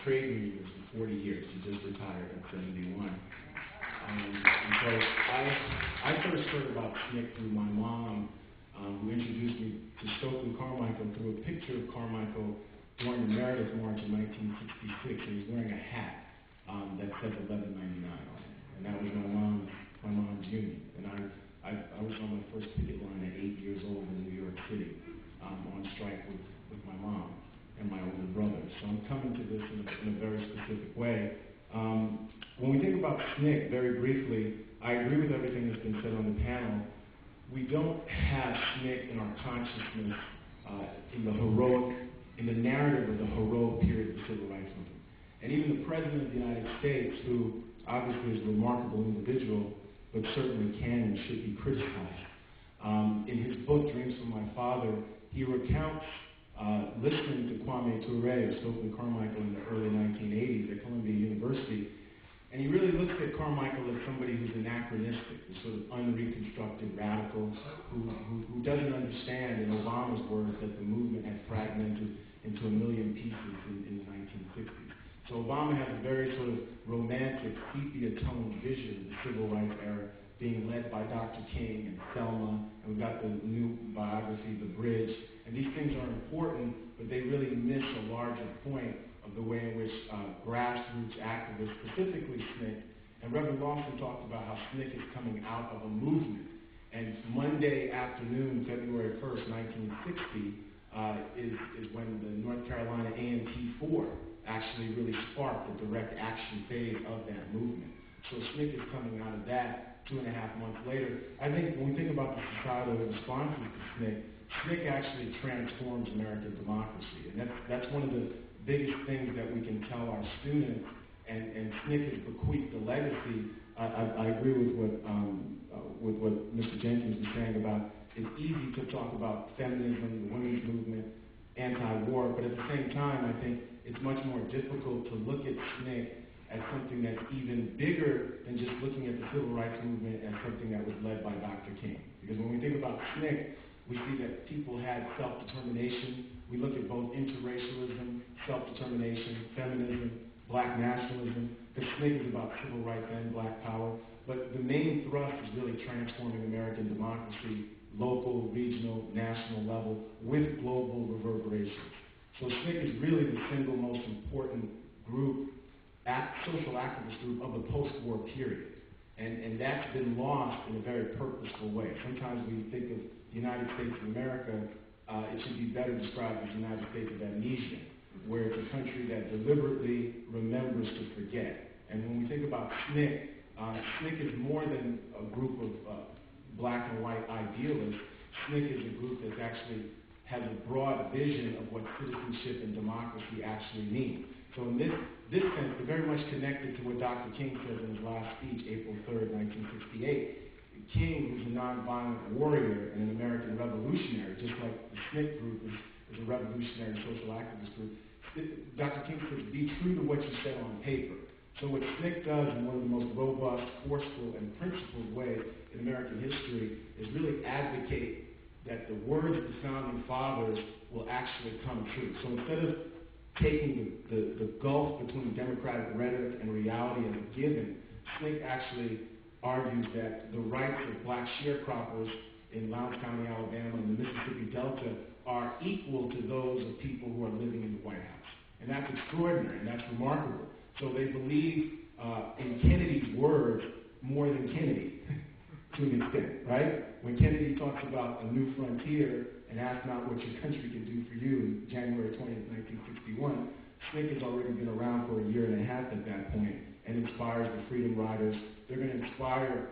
trade unions in 40 years. He just retired at 71. And so I first heard about SNCC through my mom, who introduced me to Stokely Carmichael through a picture of Carmichael during the Meredith March in 1966. And he was wearing a hat that said 1199 on it. And that was my mom's union. And I was on my first picket line at 8 years old in New York City, on strike with my mom and my older brother. So I'm coming to this in a very specific way. When we think about SNCC, very briefly, I agree with everything that's been said on the panel. We don't have SNCC in our consciousness in the narrative of the heroic period of the Civil Rights Movement. And even the President of the United States, who obviously is a remarkable individual, but certainly can and should be criticized. In his book, Dreams from My Father, he recounts listening to Kwame Ture of Stokely Carmichael in the early 1980s at Columbia University. And he really looks at Carmichael as somebody who's anachronistic, a sort of unreconstructed radical who doesn't understand, in Obama's words, that the movement had fragmented into a million pieces in the 1960s. So Obama has a very sort of romantic, sepia-toned vision of the civil rights era being led by Dr. King and Selma, and we've got the new biography, The Bridge. And these things are important, but they really miss a larger point of the way in which grassroots activists, specifically SNCC, and Reverend Lawson talked about how SNCC is coming out of a movement. And Monday afternoon, February 1st, 1960, is when the North Carolina A&T 4 actually really sparked the direct action phase of that movement. So SNCC is coming out of that 2.5 months later. I think when we think about the societal responses to SNCC actually transforms American democracy. And that's one of the biggest things that we can tell our students, and SNCC has bequeathed the legacy. I agree with what Mr. Jenkins was saying about it's easy to talk about feminism, the women's movement, anti-war, but at the same time, I think it's much more difficult to look at SNCC as something that's even bigger than just looking at the civil rights movement as something that was led by Dr. King. Because when we think about SNCC, we see that people had self-determination. We look at both interracialism, self-determination, feminism, black nationalism. The SNCC is about civil rights and black power. But the main thrust is really transforming American democracy, local, regional, national level, with global reverberations. So SNCC is really the single most important group, social activist group of the post-war period. And that's been lost in a very purposeful way. Sometimes we think of the United States of America, it should be better described as the United States of amnesia, where it's a country that deliberately remembers to forget. And when we think about SNCC, SNCC is more than a group of black and white idealists. SNCC is a group that actually has a broad vision of what citizenship and democracy actually mean. So in this sense, they're very much connected to what Dr. King said in his last speech, April 3rd, 1968. King, who's a nonviolent warrior and an American revolutionary, just like the SNCC group is a revolutionary social activist group. Dr. King says, be true to what you said on paper. So what SNCC does in one of the most robust, forceful, and principled ways in American history is really advocate that the words of the Founding Fathers will actually come true. So instead of taking the gulf between democratic rhetoric and reality as a given, SNCC actually argues that the rights of black sharecroppers in Lowndes County, Alabama, and the Mississippi Delta are equal to those of people who are living in the White House. And that's extraordinary, and that's remarkable. So they believe in Kennedy's words more than Kennedy, to an extent, right? When Kennedy talks about a new frontier and ask not what your country can do for you in January 20th, 1961, SNCC has already been around for a year and a half at that point and inspires the Freedom Riders. They're going to inspire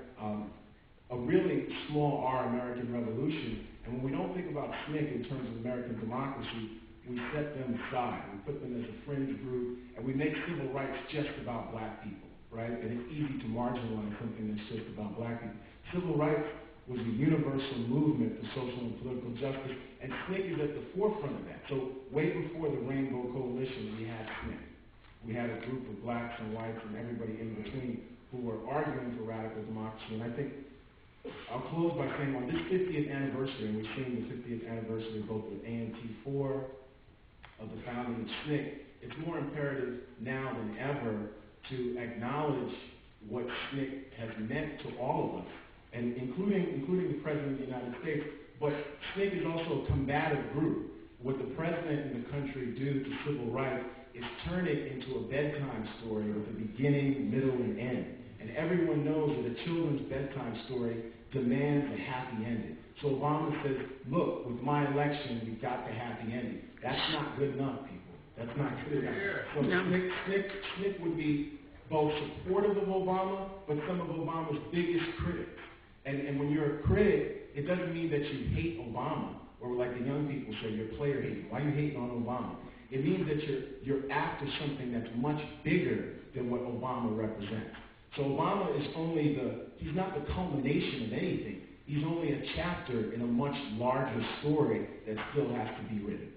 a really small R American revolution. And when we don't think about SNCC in terms of American democracy, we set them aside. We put them as a fringe group, and we make civil rights just about black people, right? And it's easy to marginalize something that's just about black people. Civil rights was a universal movement for social and political justice, and SNCC is at the forefront of that. So way before the Rainbow Coalition, we had SNCC. We had a group of blacks and whites and everybody in between who were arguing for radical democracy. And I think I'll close by saying on this 50th anniversary, and we're seeing the 50th anniversary of both the A&T 4, of the founding of SNCC, it's more imperative now than ever to acknowledge what SNCC has meant to all of us, and including the President of the United States. But SNCC is also a combative group. What the President and the country do to civil rights is turn it into a bedtime story with a beginning, middle, and end. And everyone knows that a children's bedtime story demands a happy ending. So Obama says, look, with my election, we got the happy ending. That's not good enough, people. That's not good enough. So SNCC would be both supportive of Obama, but some of Obama's biggest critics. And when you're a critic, it doesn't mean that you hate Obama, or like the young people say, you're player hating. Why are you hating on Obama? It means that you're after something that's much bigger than what Obama represents. So Obama is he's not the culmination of anything. He's only a chapter in a much larger story that still has to be written.